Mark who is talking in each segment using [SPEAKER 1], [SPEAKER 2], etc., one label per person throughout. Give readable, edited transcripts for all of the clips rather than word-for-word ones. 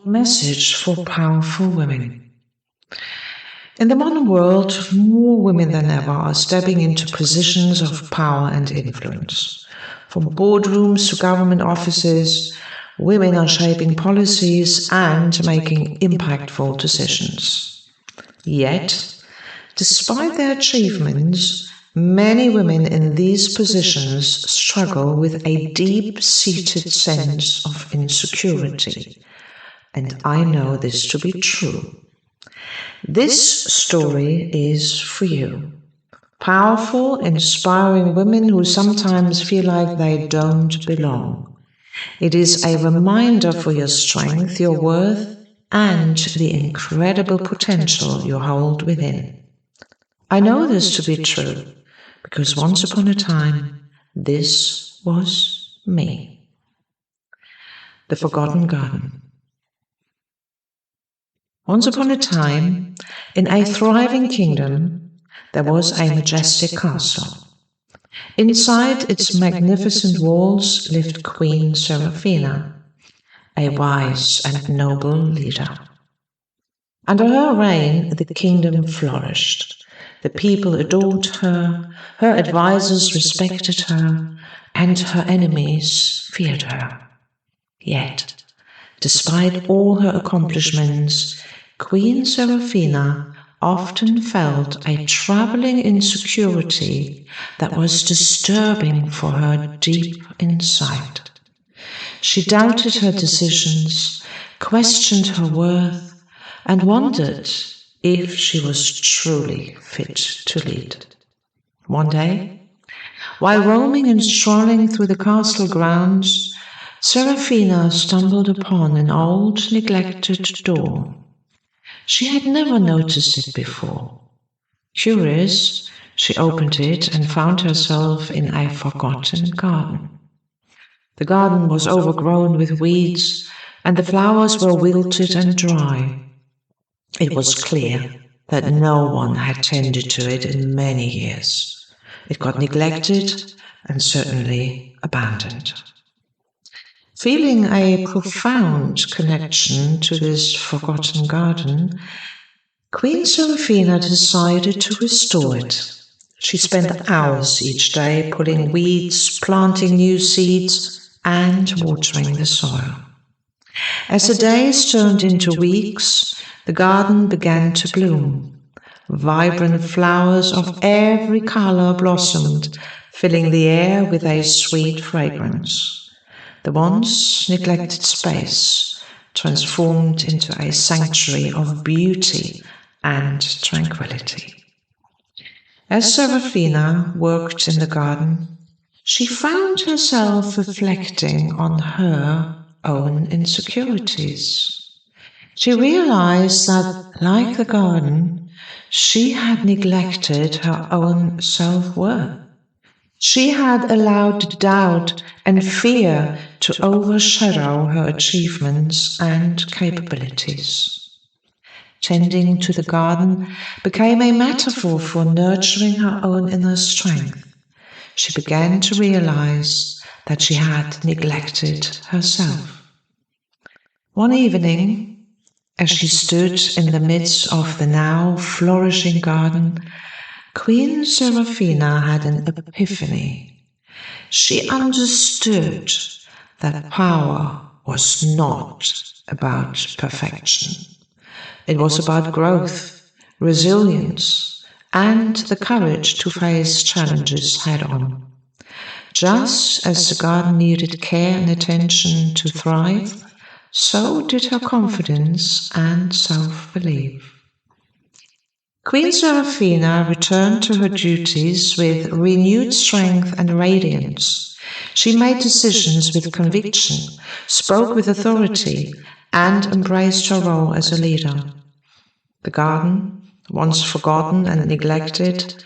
[SPEAKER 1] Message for powerful women. In the modern world, more women than ever are stepping into positions of power and influence. From boardrooms to government offices, women are shaping policies and making impactful decisions. Yet, despite their achievements, many women in these positions struggle with a deep-seated sense of insecurity. And I know this to be true. This story is for you. Powerful, inspiring women who sometimes feel like they don't belong. It is a reminder for your strength, your worth, and the incredible potential you hold within. I know this to be true because once upon a time, this was me. The Forgotten Garden. Once upon a time, in a thriving kingdom, there was a majestic castle. Inside its magnificent walls lived Queen Seraphina, a wise and noble leader. Under her reign, the kingdom flourished. The people adored her, her advisors respected her, and her enemies feared her. Yet, despite all her accomplishments, Queen Seraphina often felt a troubling insecurity that was disturbing for her deep inside. She doubted her decisions, questioned her worth, and wondered if she was truly fit to lead. One day, while roaming and strolling through the castle grounds, Seraphina stumbled upon an old, neglected door. She had never noticed it before. Curious, she opened it and found herself in a forgotten garden. The garden was overgrown with weeds, and the flowers were wilted and dry. It was clear that no one had tended to it in many years. It got neglected and certainly abandoned. Feeling a profound connection to this forgotten garden, Queen Seraphina decided to restore it. She spent hours each day pulling weeds, planting new seeds, and watering the soil. As the days turned into weeks, the garden began to bloom. Vibrant flowers of every color blossomed, filling the air with a sweet fragrance. The once neglected space transformed into a sanctuary of beauty and tranquility. As Seraphina worked in the garden, she found herself reflecting on her own insecurities. She realized that, like the garden, she had neglected her own self-worth. She had allowed doubt and fear to overshadow her achievements and capabilities. Tending to the garden became a metaphor for nurturing her own inner strength. She began to realize that she had neglected herself. One evening, as she stood in the midst of the now flourishing garden, Queen Seraphina had an epiphany. She understood that power was not about perfection. It was about growth, resilience, and the courage to face challenges head-on. Just as the garden needed care and attention to thrive, so did her confidence and self-belief. Queen Seraphina returned to her duties with renewed strength and radiance. She made decisions with conviction, spoke with authority, and embraced her role as a leader. The garden, once forgotten and neglected,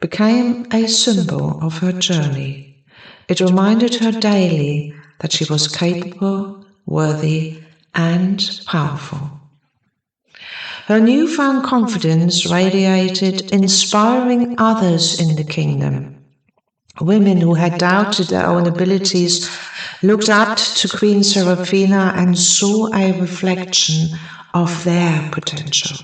[SPEAKER 1] became a symbol of her journey. It reminded her daily that she was capable, worthy, and powerful. Her newfound confidence radiated, inspiring others in the kingdom. Women who had doubted their own abilities looked up to Queen Seraphina and saw a reflection of their potential.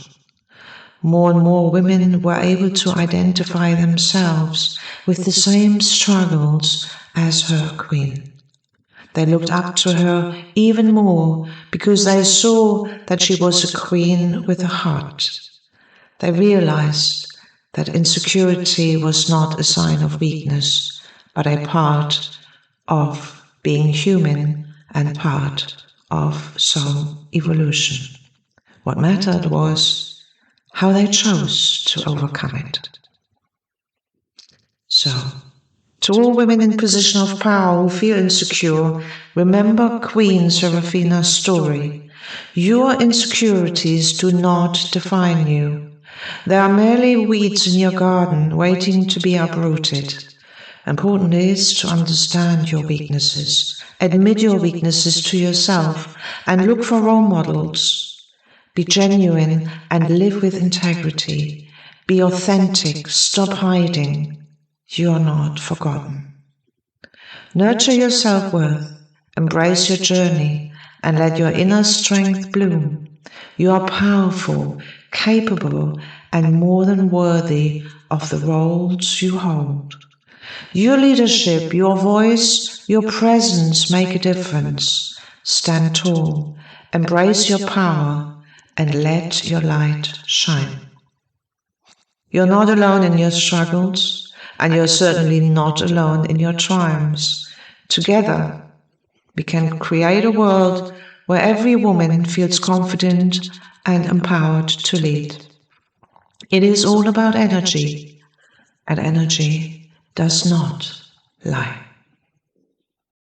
[SPEAKER 1] More and more women were able to identify themselves with the same struggles as her queen. They looked up to her even more because they saw that she was a queen with a heart. They realized that insecurity was not a sign of weakness, but a part of being human and part of soul evolution. What mattered was how they chose to overcome it. So, to all women in position of power who feel insecure, remember Queen Seraphina's story. Your insecurities do not define you. They are merely weeds in your garden waiting to be uprooted. Important is to understand your weaknesses, admit your weaknesses to yourself, and look for role models. Be genuine and live with integrity. Be authentic, stop hiding. You are not forgotten. Nurture your self-worth, embrace your journey, and let your inner strength bloom. You are powerful, capable, and more than worthy of the roles you hold. Your leadership, your voice, your presence make a difference. Stand tall, embrace your power, and let your light shine. You're not alone in your struggles, and you're certainly not alone in your triumphs. Together, we can create a world where every woman feels confident and empowered to lead. It is all about energy, and energy does not lie.